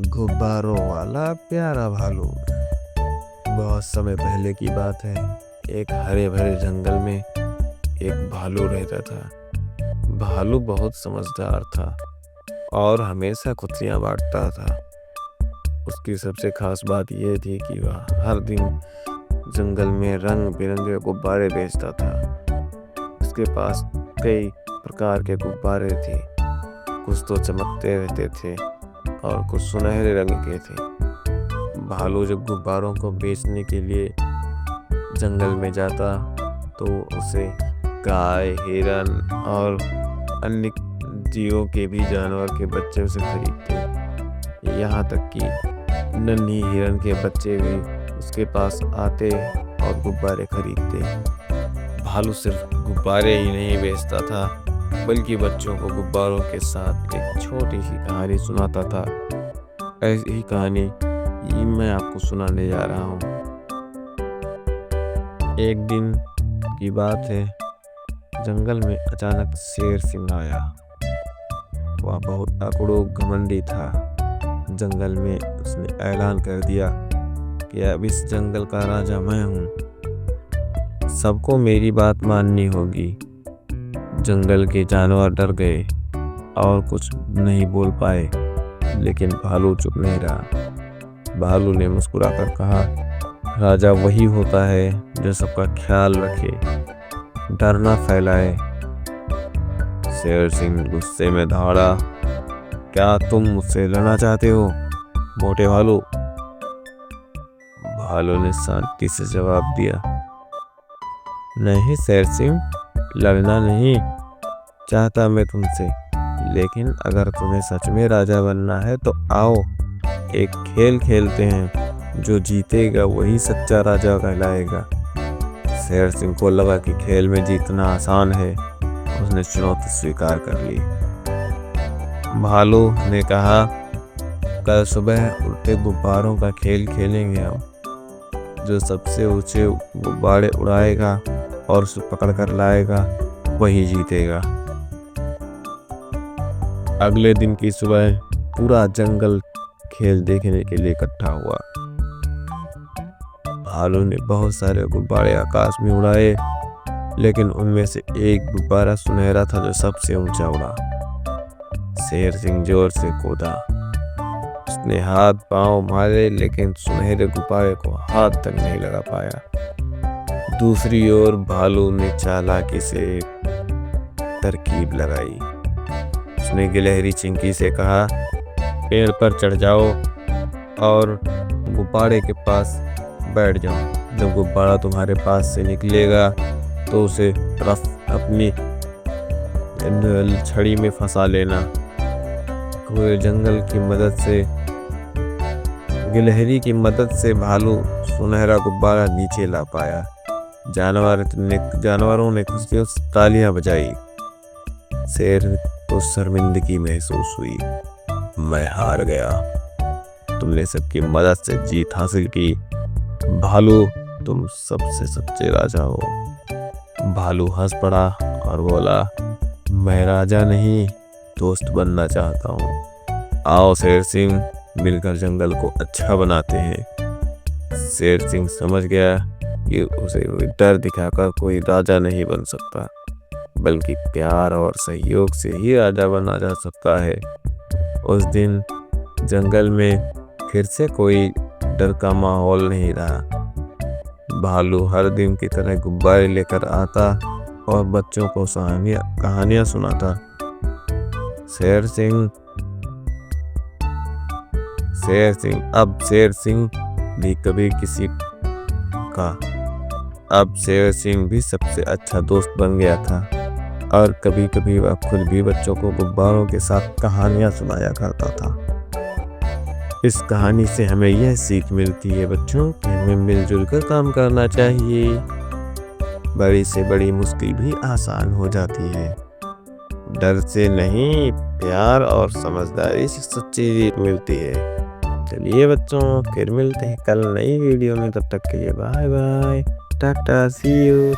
गुब्बारों वाला प्यारा भालू। बहुत समय पहले की बात है। एक हरे भरे जंगल में एक भालू रहता था। भालू बहुत समझदार था और हमेशा खुशियाँ बांटता था। उसकी सबसे खास बात यह थी कि वह हर दिन जंगल में रंग बिरंगे गुब्बारे बेचता था। उसके पास कई प्रकार के गुब्बारे थे। कुछ तो चमकते रहते थे और कुछ सुनहरे रंग के थे। भालू जब गुब्बारों को बेचने के लिए जंगल में जाता तो उसे गाय, हिरन और अन्य जीवों के भी जानवर के बच्चे उसे खरीदते। यहाँ तक कि नन्ही हिरन के बच्चे भी उसके पास आते और गुब्बारे खरीदते। भालू सिर्फ गुब्बारे ही नहीं बेचता था बल्कि बच्चों को गुब्बारों के साथ एक छोटी सी कहानी सुनाता था। ऐसी ही कहानी ये मैं आपको सुनाने जा रहा हूँ। एक दिन की बात है, जंगल में अचानक शेर सिंह आया। वह बहुत आकड़ो घमंडी था। जंगल में उसने ऐलान कर दिया कि अब इस जंगल का राजा मैं हूँ। सबको मेरी बात माननी होगी। जंगल के जानवर डर गए और कुछ नहीं बोल पाए, लेकिन भालू चुप नहीं रहा। भालू ने मुस्कुराकर कहा, राजा वही होता है जो सबका ख्याल रखे, डर ना फैलाए। शेर सिंह गुस्से में दौड़ा, क्या तुम मुझसे लड़ना चाहते हो मोटे भालू? भालू ने शांति से जवाब दिया, नहीं शेर सिंह, लड़ना नहीं चाहता मैं तुमसे, लेकिन अगर तुम्हें सच में राजा बनना है तो आओ एक खेल खेलते हैं। जो जीतेगा वही सच्चा राजा कहलाएगा। शेर सिंह को लगा कि खेल में जीतना आसान है। उसने चुनौती स्वीकार कर ली। भालू ने कहा, कल सुबह उड़ते गुब्बारों का खेल खेलेंगे हम। जो सबसे ऊंचे गुब्बारे उड़ाएगा और उसे पकड़ कर लाएगा वही जीतेगा। अगले दिन की सुबह पूरा जंगल खेल देखने के लिए इकट्ठा हुआ। भालू ने बहुत सारे गुब्बारे आकाश में उड़ाए, लेकिन उनमें से एक गुब्बारा सुनहरा था जो सबसे ऊंचा उड़ा। शेर सिंह जोर से कूदा। उसने हाथ पांव मारे, लेकिन सुनहरे गुब्बारे को हाथ तक नहीं लगा पाया। दूसरी ओर भालू ने चालाकी से एक तरकीब लगाई। उसने गिलहरी चिंकी से कहा, पेड़ पर चढ़ जाओ और गुब्बारे के पास बैठ जाओ। जब गुब्बारा तुम्हारे पास से निकलेगा तो उसे अपनी छड़ी में फंसा लेना। पूरे जंगल की मदद से, गिलहरी की मदद से भालू सुनहरा गुब्बारा नीचे ला पाया। जानवरों ने खुशियों से तालियां बजाई। शेर को शर्मिंदगी महसूस हुई। मैं हार गया। तुमने सबकी मदद से जीत हासिल की। भालू, तुम सबसे सच्चे राजा हो। भालू हंस पड़ा और बोला, मैं राजा नहीं, दोस्त बनना चाहता हूँ। आओ शेर सिंह, मिलकर जंगल को अच्छा बनाते हैं। शेर सिंह समझ गया कि उसे डर दिखाकर कोई राजा नहीं बन सकता, बल्कि प्यार और सहयोग से ही राजा बना जा सकता है। उस दिन जंगल में फिर से कोई डर का माहौल नहीं रहा। भालू हर दिन की तरह गुब्बारे लेकर आता और बच्चों को कहानियां सुनाता। शेर सिंह अब शेर सिंह भी सबसे अच्छा दोस्त बन गया था और कभी कभी वह खुद भी बच्चों को गुब्बारों के साथ कहानियां सुनाया करता था। इस कहानी से हमें यह सीख मिलती है बच्चों कि हमें मिलजुल कर काम करना चाहिए। बड़ी से बड़ी मुश्किल भी आसान हो जाती है। डर से नहीं, प्यार और समझदारी से सच्ची जीत मिलती है। चलिए बच्चों, फिर मिलते हैं कल नई वीडियो में। तब तक के लिए bye bye, tata, see you.